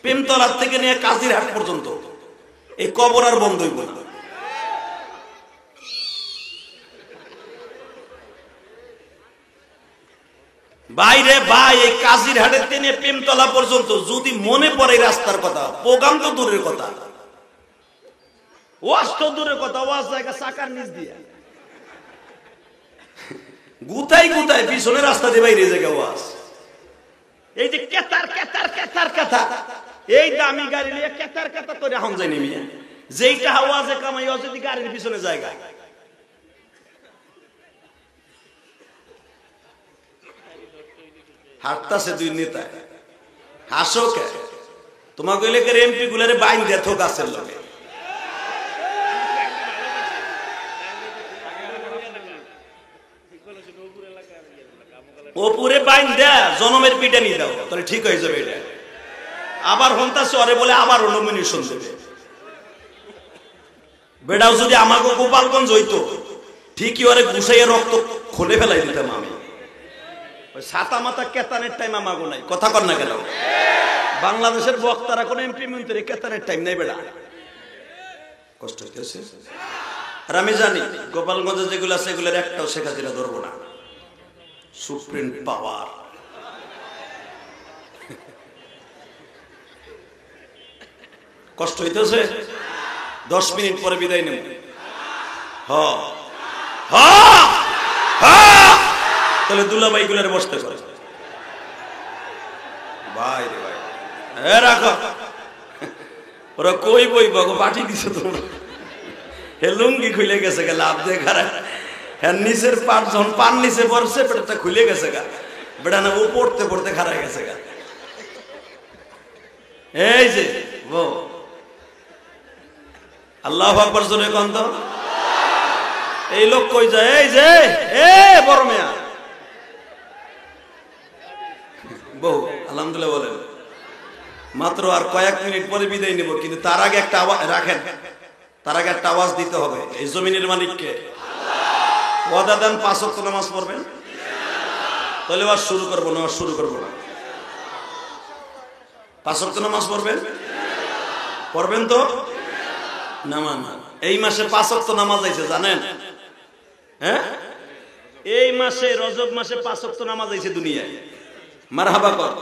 প্রেমতলার থেকে নিয়ে কাজিরহাট পর্যন্ত, এই কবর আর বন্ধ হইব না। বাইরে ভাই, এই কাজিরহাটের থেকে প্রেমতলা পর্যন্ত যদি মনে পড়ে রাস্তার কথা, প্রোগ্রাম তো দূরের কথা, ওয়াজ তো দূরের কথা, ওয়াজ জায়গা চাকার নিচ দিয়া গুতাই গুতাই পিছনে রাস্তা দিয়ে বাইরে জায়গা ওয়াজ। এই যে কেতার কেতার কেতার কথা, এই দামি গাড়ি নিয়ে কেতার কেতার করে এখন যাই নেমি, যেইটা আওয়াজে কামাই যদি গাড়ির পিছনে জায়গা। হাঁটতাছে দুই নেতা, হাসো কে? তোমাকে এলাকার এমপি গুলারে বাইন দেয় থোক আছে লোকে, ওপুরে বাইন দেয় জনমের পিঠা নিয়ে দাও, তাহলে ঠিক হয়ে যাবে। এটা আবার হন্তাছে অরে বলে আবার নমিনেশন দেবে। বেড়াও যদি আমাকে গোপালগঞ্জ হইতো, ঠিকই ওরে ঘুষাইয়া রক্ত খুলে ফেলাই দিতাম আমি। ছাতা মাথা কেতানের টাইম আমাগো নাই, কথা কর না কেন? বাংলাদেশের বক্তারা কোন এমপি মন্ত্রী কেতানের টাইম নাই বেড়া, কষ্ট হইতেছে। আর আমি জানি গোপালগঞ্জে যেগুলো আছে এগুলোর একটাও শেখ হাসিনা ধরবো না। সুপ্রিম পাওয়ার, কষ্ট হইতেছে। 10 মিনিট পরে বিদায় নেব। তাহলে দুলাভাই গুলারে বসতে করে ভাই রে ভাই, রাখো ওরা কই বই বাগো পাঠি দিছে তোমরা। হে লুঙ্গি খুলে গেছে গা, লাভ দেখার হ্যাঁ নিচের পাট যখন পান নিচে পড়ছে পেটটা খুলে গেছে গা, বেটা না ও পড়তে পড়তে খারাপ গেছে গা। এই যে আল্লাহু আকবার জোরে কোন তো, এই লোক কই যায়? এই যে এ বড় মিয়া বহু আলহামদুলিল্লাহ বলেন। মাত্র আর কয়েক মিনিট পরে বিদায় নেব, কিন্তু তার আগে একটা আওয়াজ রাখেন, তার আগে একটা আওয়াজ দিতে হবে। এই জমিনের মালিককে ওয়াদা দেন 5 ওয়াক্ত নামাজ পড়বেন, তাহলে ওয়াজ শুরু করবো না, শুরু করবো না। 5 ওয়াক্ত নামাজ পড়বেন, পড়বেন তো? নামান এই মাসে 5 ওয়াক্ত নামাজ আইছে জানেন? হ্যাঁ, এই মাসে রজব মাসে 5 ওয়াক্ত নামাজ আইছে দুনিয়ায়। মারহাবা কর।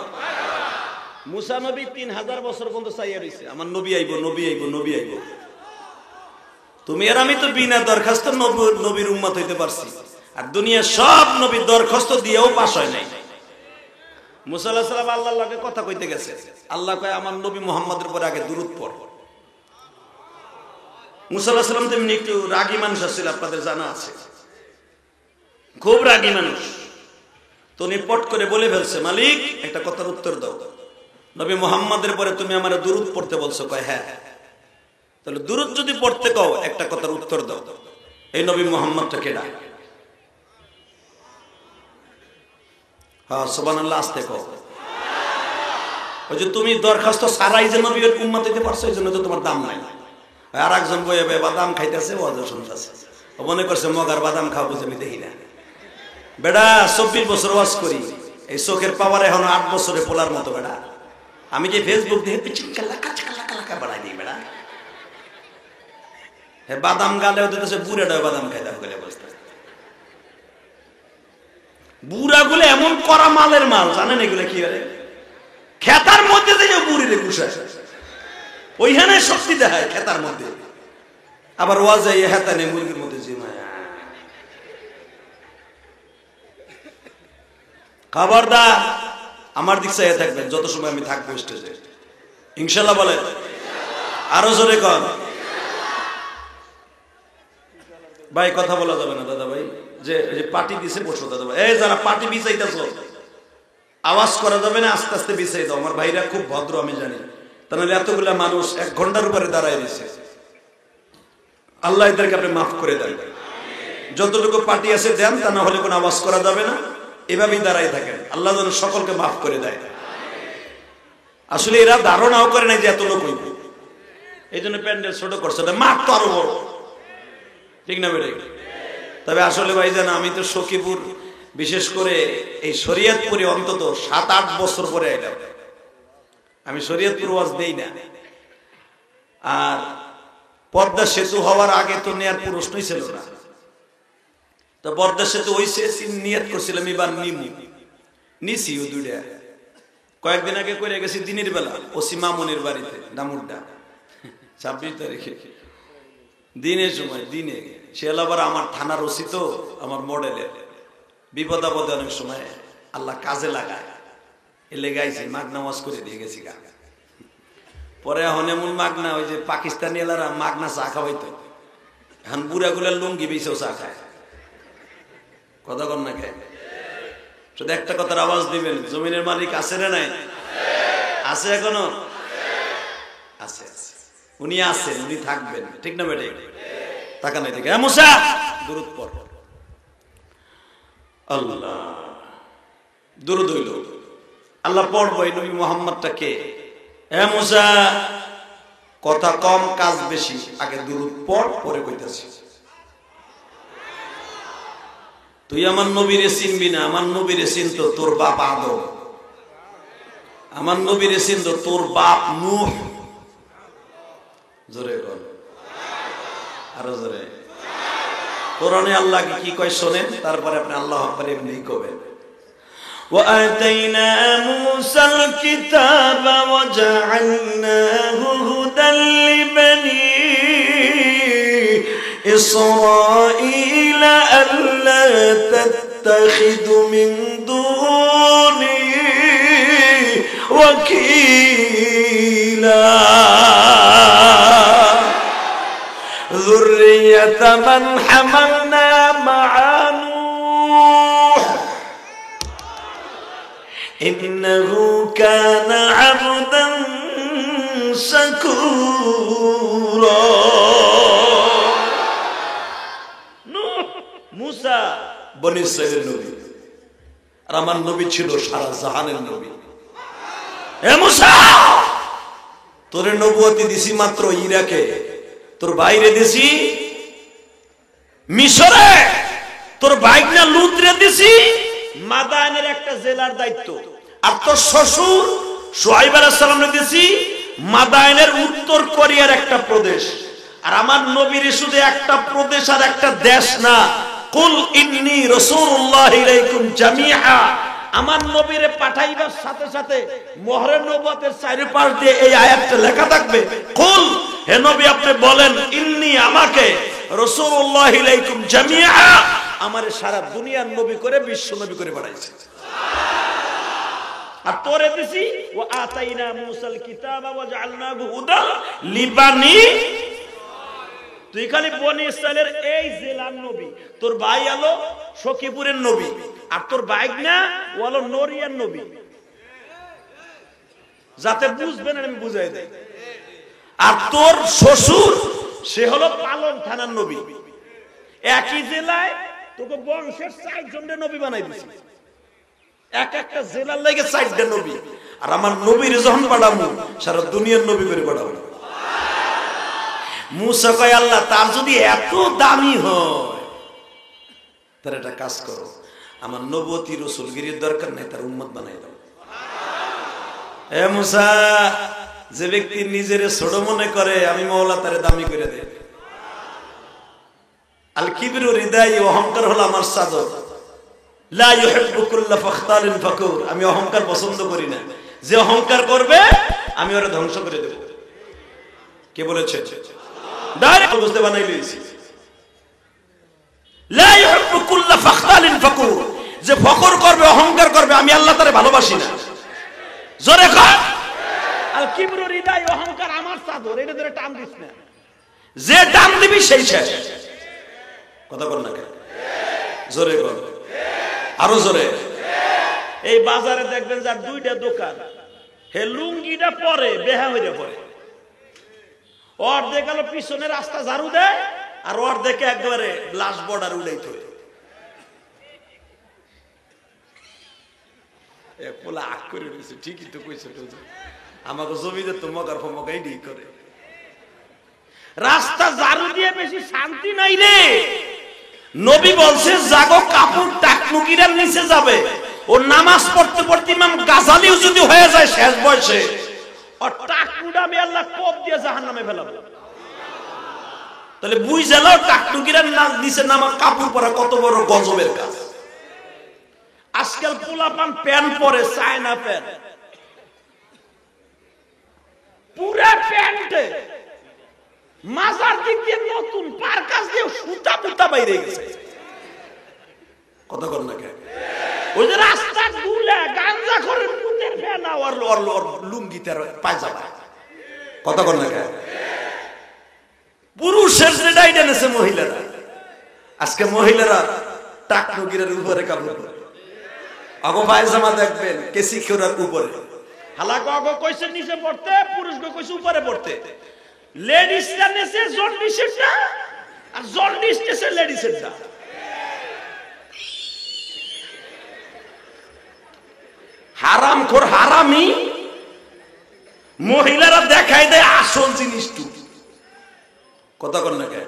মুসা নবী 3000 বছর পর্যন্ত চাইয়া রইছে আমার নবী আইবো, নবী আইবো, নবী আইবো। তুমি আর আমি তো বিনা দরখাস্ত নবীর উম্মত হইতে পারছি, আর দুনিয়া সব নবী দরখাস্ত দিয়েও পাস হয় নাই। মুসা আলাইহিস সালাম আল্লাহর লগে কথা কইতে গেছে, আল্লাহ কয় আমার নবী মুহাম্মদের উপর আগে দুরূদ পড়। মুসা আলাইহিস সালাম তেমনি একটু রাগী মানুষ ছিল, আপনাদের জানা আছে, খুব রাগী মানুষ। তো উনি পট করে বলে ফেলছে, মালিক একটা কথার উত্তর দাও, নবী মুহাম্মদের পরে তুমি আমার দুরূদ পড়তে বলছো। কয় হ্যাঁ, তাহলে দুরূদ যদি পড়তে কও একটা কথার উত্তর দাও, এই নবী মুহাম্মদটা কেডা? হ্যাঁ সুবহানাল্লাহ, আসতে কও। ওই যে তুমি দরখাস্ত সারাই যে নবীর উম্মত হইতে পারছো, এই জন্য তো তোমার দাম নাই। আর একজন বইয়ে বাদাম খাইতেছে, ওয়াজ শুনতেছে, ও মনে করছে মগার বাদাম খাওয়া বুঝে আমি দেখি না। বেড়া 24 বছর ওয়াজ করি, এই চোখের পাওয়ার এখন 8 বছরে পোলার মতো। বেড়া আমি কি ফেসবুক দেখে পিচিকা লাকা চাকা লাকা বাড়াই দিই? বেড়া হে বাদাম গালে হতেছে, বুড়াটা বাদাম খাইতে গেলে বসতে। বুড়াগুলো এমন করা মালের মাল, জানেন এগুলো কি করে? খেতার মধ্যে যে বুড়িরে ঘুষায়, ওইখানে শক্তি দেখায় খেতার মধ্যে। আবার ওয়াজে হেতানে মুরগির মধ্যে জিমায়। খবরদার আমার দিক চাইয়ে থাকবেন যত সময় আমি থাকবো স্টেজে, ইনশাল্লাহ বলেন। আরো জোরে কর ভাই, কথা বলা যাবে না দাদা ভাই। যে পার্টি দিছে বসো দাদা ভাই, এই যারা পার্টি বিছাইতেছো আওয়াজ করা যাবে না, আস্তে আস্তে বিছাই দাও। আমার ভাইরা খুব ভদ্র আমি জানি, তাহলে এতগুলা মানুষ 1 ঘন্টার উপরে দাঁড়ায় দিছে। আল্লাহ এদেরকে আপনি মাফ করে দেন, যতটুকু পার্টি আছে দেন, তা না হলে কোনো আওয়াজ করা যাবে না, এভাবেই দাঁড়াই থাকেন। আল্লাহ যেন সকলকে মাফ করে দেয়। আসলে এরা ধারণাও করে নাই যে এত লোক হইব, এই জন্য প্যান্ডেল ছোট করছে, মাঠ তো আরো বড়, ঠিক না বেড়ে? তবে আসলে ভাই জানা, আমি তো সখীপুর, বিশেষ করে এই শরীয়তপুরে অন্তত 7-8 বছর পরে আইলাম। আমি শরীয়তপুর ওয়াজ দেই না, আর পদ্মা সেতু হওয়ার আগে তো নেয়ার প্রশ্নই ছিল না। তো পদ্মা সেতু হইছে, নিয়ত করছিলাম এবার নিছি ও দুইটা। কয়েকদিন আগে করে গেছি দিনের বেলা ওসি মামুনের বাড়িতে ডামুরডা, 26 তারিখে দিনের সময়, দিনে। সে আবার আমার থানার ওসি তো, আমার মডেলের বিপদ আপদে অনেক সময় আল্লাহ কাজে লাগায়, এলে গাইছে মাগনা ওয়াজ করে দিয়ে গেছি গা। পরে এখন এমন মাগনা, ওই যে পাকিস্তানি এলারা মাগনা চা খাওয়াইতো, এখন বুড়া গুলার লুঙ্গি বেছেও চা খায়। কথা কর না খায়? শুধু একটা কথার আওয়াজ দিবেন, জমিনের মালিক আছে না নাই? আছে, এখনো আছে। উনি আছেন, উনি থাকবেন, ঠিক না বেটে? টাকা নাই থেকে মুসা দুরূদ পড়, আল্লাহ দুরূদ হইল, আল্লাহ পড়বো। এই নবী মুহাম্মদটা কে? এ মুসা, কথা কম কাজ বেশি, আগে দুরূদ পড়, পরে কইতাছি। তুই আমার নবীরে চিনবি না, আমার নবীরে চিনতো তোর বাপ আদম, আমার নবীরে চিনতো তোর বাপ নূহ। জোরে বল, আরো জোরে। কোরআনে আল্লাহ কি কয় শোনেন, তারপরে আপনি আল্লাহু আকবার এমনি কবেন। وآتينا موسى الكتاب وجعلناه هدى لبني إسرائيل ألا تتخذوا من دوني وكيلا ذرية من حملنا مع نوح إنه كان عبدا شكورا নূহ মুসা বনি ইসরাইলের নবী, আর আমার নবী ছিল সারা জাহানের নবী। এ মুসা, তোরে নবুয়তি দিছি মাত্র ইরাকে, তোর বাইরে দিছি মিশরে, তোর বাইকনা লুতরে দিছি মাদায়েনের একটা জেলার দায়িত্ব, আর তোর শ্বশুর শুআইব আলাইহিস সালামকে দিছি মাদায়েনের উত্তর কোরিয়ার একটা প্রদেশ। আর আমার নবীর শুধু একটা প্রদেশ আর একটা দেশ না, কুল ইন্নী রাসূলুল্লাহ ইলাইকুম জামিআ। আমার নবীরে পাঠাইবার সাথে সাথে মোহরে নবুয়তের চারিপাশ দিয়ে এই আয়াতটা লেখা থাকবে, কুল, হে নবী আপনি বলেন, ইন্নী, আমাকে, রাসূলুল্লাহ ইলাইকুম জামিআ, আমারে সারা দুনিয়ার নবী করে, বিশ্ব নবী করে বানাইছে। আর তোরে দিছি ওয়া আতাইনা মুসাল কিতাবা ওয়া জাআলনাহু হুদা লিবানি। তুই খালি বনি ইসরাইলের এই জেলার নবী, তোর ভাই হলো সখীপুরের নবী, আর তোর বাইগনা হলো নরিয়ার নবী। যাতে বুঝবেন আমি বুঝাই দেই। আর তোর শ্বশুর সে হলো পালন থানার নবী। একই জেলায় তোকে বংশের 4 জনের নবী বানাই দিছে, এক একটা জেলার লাগে 4টা নবী। আর আমার নবীর যখন পাঠাবো সারা দুনিয়ার নবী করে পাঠাবো। মুসা কয়, আল্লাহ তার যদি এত দামি হয়, তার একটা কাজ করো, আমার নবুয়তি রাসূলগিরির দরকার নাই, তার উম্মত বানাই দাও। এ মুসা, যে ব্যক্তি নিজের ছোট মনে করে, আমি মওলা তারে দামি করে দেয়। আল কিবরু রিদাই, অহংকার হলো আমার চাদর। লা ইউহিব্বু কুল্লা ফাখতারিন ফাকুর, আমি অহংকার পছন্দ করি না। যে অহংকার করবে আমি ওরে ধ্বংস করে দেব। কে বলেছে? ডাইরেক্ট বুঝতে বানাই লইছি। লা ইউহিব্বু কুল্লা ফাখতারিন ফাকুর, যে ফখর করবে, অহংকার করবে, আমি আল্লাহ তারে ভালোবাসি না। জোরে কর, আল কিবরু রিদাই, অহংকার আমার চাদর, এটা ধরে টান দিস না। যে টান দিবি সেই শেষ। কথা বল না কেন? জোরে বল, আরো জোরে। এই বাজারে দেখবেন যার দুইটা দোকান, হে লুঙ্গিটা পরে বেহা হইরে পড়ে, অর্ধেক গেল পিছনে রাস্তা ঝাড়ু দেয়, আর অর্ধেকে একবারে লাশ বর্ডার উড়াই থই। পোলা আগ করে রয়েছে, ঠিকই তো কইছে, আমাকে জমিতে তো মগার ফমগাই ডি করে। রাস্তা ঝাড়ু দিয়ে বেশি শান্তি নাই রে। নবী বলছে জাগো কাপড় টাকনুকিরার নিচে যাবে, ও নামাজ পড়তে পড়তে ইমাম গাজালিও যদি হয়ে যায় শেষ বয়সে, আর টাকনুটা আমি আল্লাহ কোপ দিয়ে জাহান্নামে ফেলাবো। তাহলে বুঝ গেল টাকনুকিরার নিচে নামা কাপড় পরা কত বড় গজবের কাজ। আজকাল পোলাপান প্যান্ট পরে, চায়না প্যান্ট, পুরা প্যান্টে মাজার দিক দিয়ে নতুন পার কাজ দিয়ে সুতা পুতা বাইরে গেছে। কথা বল না কেন? ওই যে রাস্তা গুলা গাঞ্জা করে পুতের ফেনা ওর লুঙ্গিতে পায়জামা। কথা বল না কেন? পুরুষের যেটা এটা নেছে মহিলারা। আজকে মহিলারা টাকনুকিরের উপরে কাপড় পরে, আগো পায়জামা দেখবেন কেসি খেরার উপরে। হালাকো আগো কইছে নিচে পড়তে, পুরুষকে কইছে উপরে পড়তে। লেডিসরা নেছে জন্ডিসেরটা, আর জন্ডিস নেছে লেডিসেরটা। হারামখোর হারামি মহিলারা দেখায় দেয় আসল জিনিসটু। কথা বল না কেন?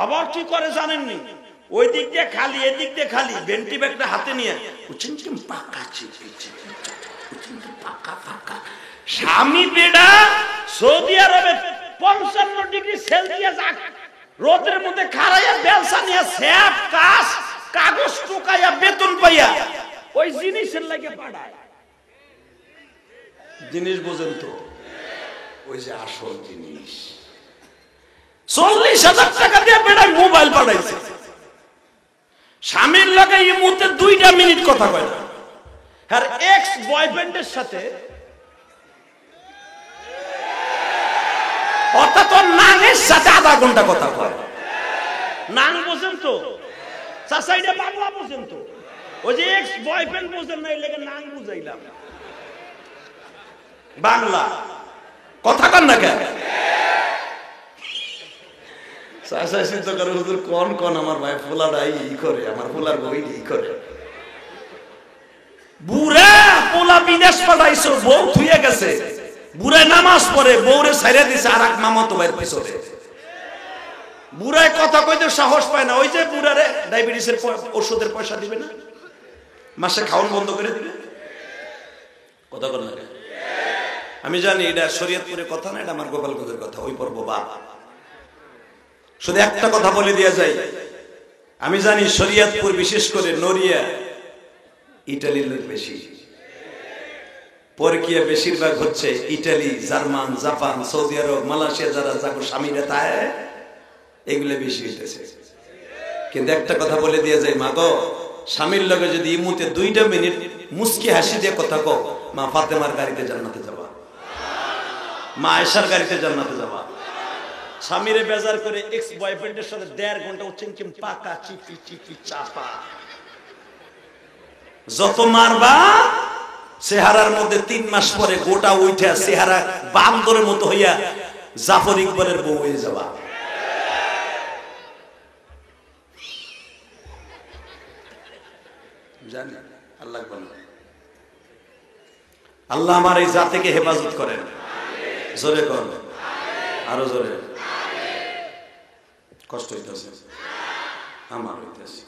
আবার কি করে জানেননি? ওই দিক দিয়ে খালি, এদিক দিয়ে খালি, বেন্টি ব্যাগটা হাতে নিয়ে স্বামী বেড়া সৌদি আরবে 55 ডিগ্রি সেলসিয়াস রোদের মধ্যে খাড়াইয়া বেলসা নিয়ে স্যাপ কাশ কাগজ টুকাইয়া বেতন পাইয়া ওই জিনিসের লাগে পাঠায়। জিনিস বোঝেন তো? ওই যে আসল জিনিস। 40,000 টাকা দিয়ে বেড়ায় মোবাইল পাঠাইছে, স্বামীর লাগে এই মুহূর্তে 2 মিনিট কথা কয় না। আর এক্স বয়ফ্রেন্ডের সাথে, অর্থাৎ নাঙের সাথে আধা ঘন্টা কথা কয়। নাং বোঝেন তো? চাচাইটা বাংলা বোঝেন তো? ওই যে এক্স বয়ফ্রেন্ড বোঝেন না, এই লেগে নাং বুঝাইলাম বাংলা। কথা কন না কেন? চাচা চিন্তা করে হুজুর কোন কোন আমার ভাই পোলাটাই ই করে, আমার পোলার বই ই করে। বুড়া পোলা বিদেশ পাঠাইছো, বউ থুয়ে গেছে, বুড়ায় নামাজ পড়ে, বউরে ছাইড়া দিছে আর এক মামাতো ভাইয়ের পিছনে। বুড়ায় কথা কইতে সাহস পায় না। ওই যে বুড়ারে ডায়াবেটিসের ওষুধের পয়সা দিবে না, মাসে খাওয়ান বন্ধ করে দিবে। কথা বল না? আমি জানি এটা শরীয়তপুরের কথা না, এটা আমার গোপালগঞ্জের কথা। ওই পর্ব বা শুধু একটা কথা বলে দিয়া যায়, আমি জানি শরীয়তপুর বিশেষ করে নড়িয়া ইটালির লোক বেশি, পরকিয়া বেশিরভাগ হচ্ছে ইটালি, জার্মান, জাপান, সৌদি আরব, মালয়েশিয়া, যারা যাকে স্বামীরা তাই এগুলো বেশি হইতেছে। কিন্তু একটা কথা বলে দিয়ে যায়, মা গো, স্বামীর লগে যদি ইমুতে 2 মিনিট মুস্কি হাসি দিয়ে কথা কও, মা ফাতেমার গাড়িতে জান্নাতে যাবা, মা আয়েশার গাড়িতে জান্নাতে যাবা। স্বামীরে বেজার করে এক্স বয়ফ্রেন্ডের সাথে 1.5 ঘন্টা চিমচিম পাকা চিপি চিপি চাপা, যত মারবা চেহারার মধ্যে 3 মাস পরে গোটা উঠে চেহারা বান্দরের মতো হইয়া জাফর ইকবালের বউ হয়ে যাবা। জানি আল্লাহ বলেন, আল্লাহ আমার এই জাতিকে হেফাজত করেন। জোরে কর, আরো জোরে। কষ্ট হইতেছে, আমার হইতেছে।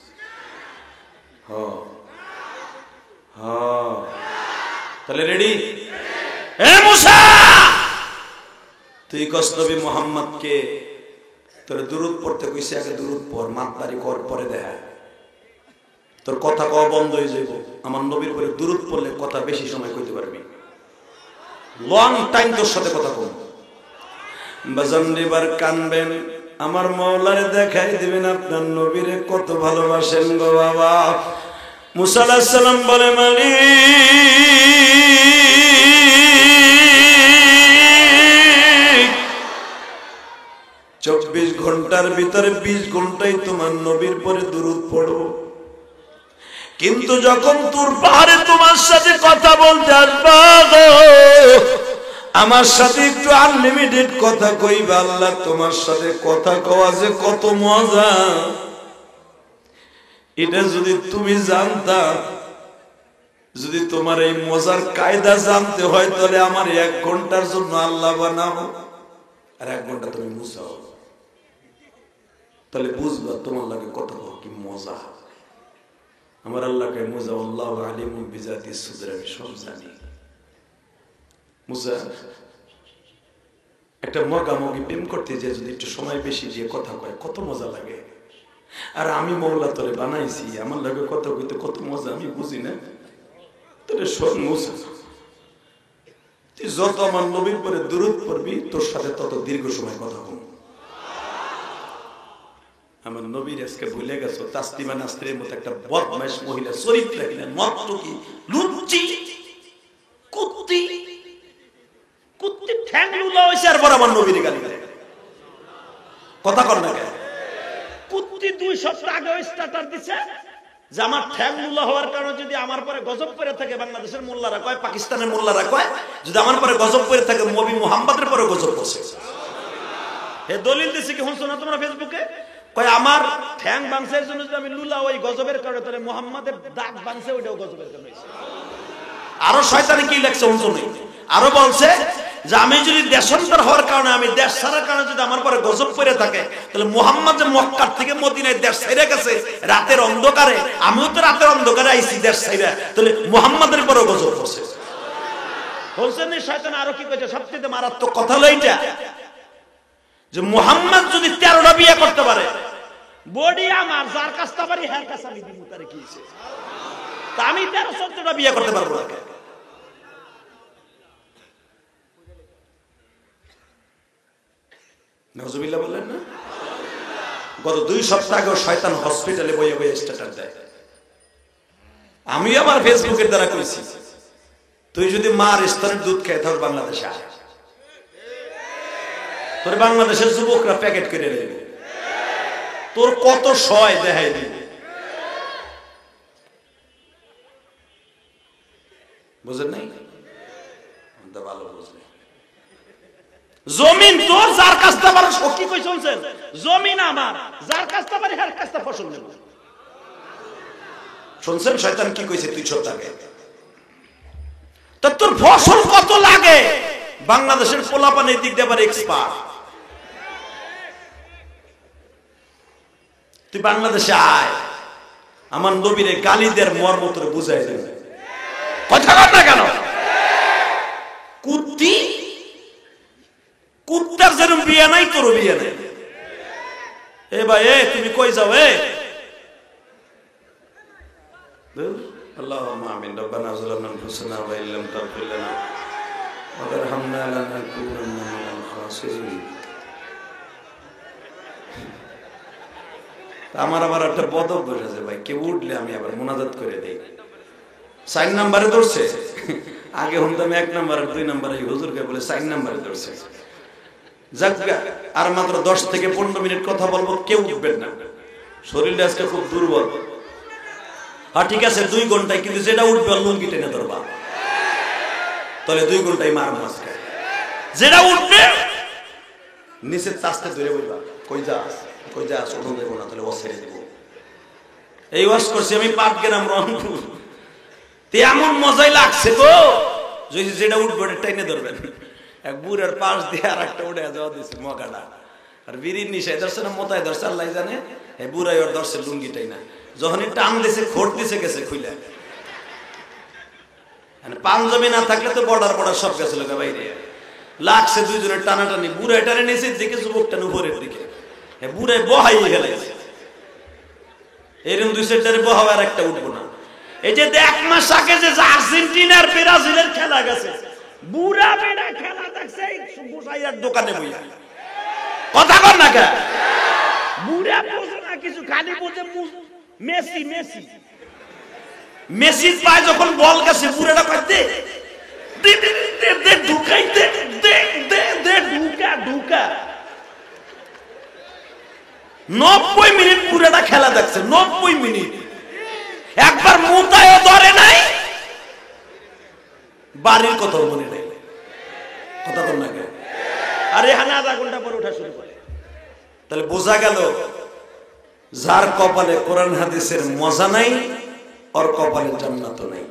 তাহলে রেডি? এ মুসা, তুই কস নবী মুহাম্মদকে তোর দুরূদ পড়তে কইছে, আগে দুরূদ পড়, মাতবাড়ি কর, পরে দেখা তোর কথা কওয়া বন্ধ হয়ে যাইব। আমার নবীর পরে দুরূদ পড়লে কথা বেশি সময় কইতে পারবি, লং টাইম তোর সাথে কথা কম। বাজানবার কানবেন, আমার মওলারে দেখাই দিবেন আপনার নবীরে কত ভালোবাসেন গো বাবা। মুসা আলাইহিস সালাম বলে, মালিক 24 ঘন্টার ভিতরে 20 ঘন্টাই তোমার নবীর পরে দুরূদ পড়ো। কিন্তু যখন তুর পাহাড়ে তোমার সাথে কথা বলতে আসবা গো, আমার সাথে একটু আনলিমিটেড কথা কইবা, আল্লাহ তোমার সাথে কথা কওয়া যে কত মজা, এটা যদি তুমি জানতা, যদি তোমার এই মজার কায়দা জানতে হয়, তাহলে আমার 1 ঘন্টার জন্য আল্লাহ বানাও আর 1 ঘন্টা তুমি মুছাও, তাহলে বুঝবা তোমার লাগে কত কি মজা। আমার আল্লাহকে মুজা আল্লাহ আলিমুল বিজাতি সুদর, আমি সব জানি। মুসা একটা মগামগি প্রেম করতে যে যদি একটু সময় বেশি দিয়ে কথা কয় কত মজা লাগে। আর আমি মৌলা তোরে বানাইছি, আমার লাগে কথা কইতে কত মজা, আমি বুঝি না? তোরে সব মুসা, তুই যত আমার নবীর পরে দুরূদ পড়বি, তোর সাথে তত দীর্ঘ সময় কথা বলবো। আমার নবীর আজকে ভুলে গেছো, তাসলিমা নাসরিনের মতো একটা বদমাইশ মহিলা, চরিত্রহীন, নর্তকী, লুচ্চি, কুত্তি, কুত্তি ঠ্যাং লুলা হইছে আর বড় আমার নবীর গালি গায়। কথা কর না কেন? কুত্তি 2 সপ্তাহ আগে স্টার্টার দিছে যে আমার ঠ্যাং লুলা হওয়ার কারণে যদি আমার পরে গজব পড়ে থাকে, বাংলাদেশের মোল্লারা কয়, পাকিস্তানের মোল্লারা কয়, যদি আমার পরে গজব পড়ে থাকে, নবী মুহাম্মদের পরে গজব পড়ছে। হে দলিল দিছে কি শুনছো না তোমরা ফেসবুকে? কয় আমার ঠ্যাং ভাঙছে জন্য যদি আমি লুলা ওই গজবের কারণে, তাহলে মুহাম্মাদের দাঁত ভাঙছে ওইটাও গজবের কারণে হইছে। আরো শয়তানি কি লেখছে শুনছো না? আরো বলছে যে আমি যদি দেশান্তর হওয়ার কারণে, আমি দেশ ছাড়ার কারণে যদি আমার পরে গজব পড়ে থাকে, তাহলে মুহাম্মদ যে মক্কার থেকে মদিনায় দেশ ছেড়ে গেছে রাতের অন্ধকারে, আমিও তো রাতের অন্ধকারে আইছি দেশ ছেড়ে, তাহলে মুহাম্মাদের পরে গজব পড়ছে। বলছেন না শয়তান আরো কি কইছে? সবচেয়ে মারাত্মক কথা হলো এইটা যে মুহাম্মদ যদি 13টা বিয়ে করতে পারে, বডি আমার যার কাছটা পারি হ্যার কাছে আমি দিব, তারে কি হইছে? তা আমি 13-14টা বিয়ে করতে পারবো না। নাউজুবিল্লাহ বললেন না? গত 2 সপ্তাহ আগে শয়তান হসপিটালে বইয়ে বইয়ে স্ট্যাটাস দেয়। আমি আমার ফেসবুকের দ্বারা কইছি, তুই যদি মার স্তনের দুধ খেয়ে থাক বাংলাদেশে আয়, তোর বাংলাদেশের যুবকরা প্যাকেট করে দেবে, তোর কত সয় দেখাই দিবে। বুঝেন নাই? ভালো বুঝলেন। জমিন তোর, যার কাছটা পারে কি কই শুনছেন? জমিন আমার, যার কাছটা পারে হার কাছটা ফসল নেব। শুনছেন শয়তান কি কইছে? তুই ছোট থাকে তা তোর ফসল কত লাগে? বাংলাদেশের পোলাপানের দিক দিয়ে আবার এক্সপার্ট। তুই বাংলাদেশে আয়, আমার নবীরে গালিদের মর্ম তোর বুঝাই দেবে। কথা কর না কেন? কুত্তি, কুত্তার যেরকম বিয়ে নাই, তোর বিয়ে নাই। এ ভাই, এ তুমি কই যাও? এ আল্লাহুম্মা আমিন। রব্বানা যালামনা আনফুসানা ওয়া ইল্লাম তাগফির লানা ওয়া তারহামনা লানাকুনান্না মিনাল খাসিরিন। আমার আবার একটা বদ অভ্যাস আছে ভাই, কেউ উঠলে আমি আবার মুনাজাত করে দেই। 4 নম্বরে ধরছে, আগে হুমতাম 1 নম্বরে, 2 নম্বরে হুজুরকে বলে 4 নম্বরে ধরছে। যাক, আর মাত্র 10 থেকে 15 মিনিট কথা বলবো, কেউ উঠবেন না। শরীরটা আজকে খুব দুর্বল। হ্যাঁ ঠিক আছে, 2 ঘন্টায়, কিন্তু যেটা উঠবে লুঙ্গি টেনে ধরবা, তাহলে 2 ঘন্টায় মার মাছ খায়। যেটা উঠবে নিচে তাস্তে ধরে বলবা, কই যাস, কই যাস, ওঠো দেবো না, তাহলে ও ছেড়ে দেবো। এই ওয়াজ করছি আমি পাটগ্রাম, রংপুর। এমন মজাই লাগছে গো, যেটা উঠবে ওটা টেনে ধরবেন। এক বুড়ার পাশ দিয়ে আর একটা উঠে যাওয়া দিচ্ছে মগাটা, আর বিড়ির নিশায় ধরছে না মোতায় ধরছে আল্লাহ জানে। এই বুড়াই ওর ধরছে লুঙ্গিটাই না, যখনই টান দিছে খোট দিছে গেছে খুইলা। পাঞ্জাবি না থাকলে তো বর্ডার সব গেছে লোক বাইরে লাগছে। 2 জনের টানাটানি, বুড়াই টানে নিচের দিকে, যুবক টানে উপরের দিকে। বুড়াই বহাই গেলাইছে, এরকম 2 সেটারে বহাও, আর একটা উঠবো না। এই যে 1 মাস আগে যে আর্জেন্টিনার ব্রাজিলের খেলা গেছে, বুড়া বেড়া খেলা দেখছে বুসাইয়ার দোকানে বইয়া। কথা কর না কে? বুড়া বোঝে না কিছু, খালি বোঝে মেসি। মেসি মেসির পায়ে যখন বল গেছে, বুড়াটা কয় দে দে দে দে ঢুকাইতে, দে দে দে ঢুকা ঢুকা। 90 মিনিট পুরোটা খেলা দেখছে, 90 মিনিট। একবার মুতায় ধরে নাই, বাড়ির কথা মনে নেই, কথা বল না কেন? আর এখানে আধা ঘন্টা পরে ওঠা শুরু করে। তাহলে বোঝা গেল যার কপালে কোরআন হাদিসের মজা নাই, ওর কপালে জান্নাত নাই।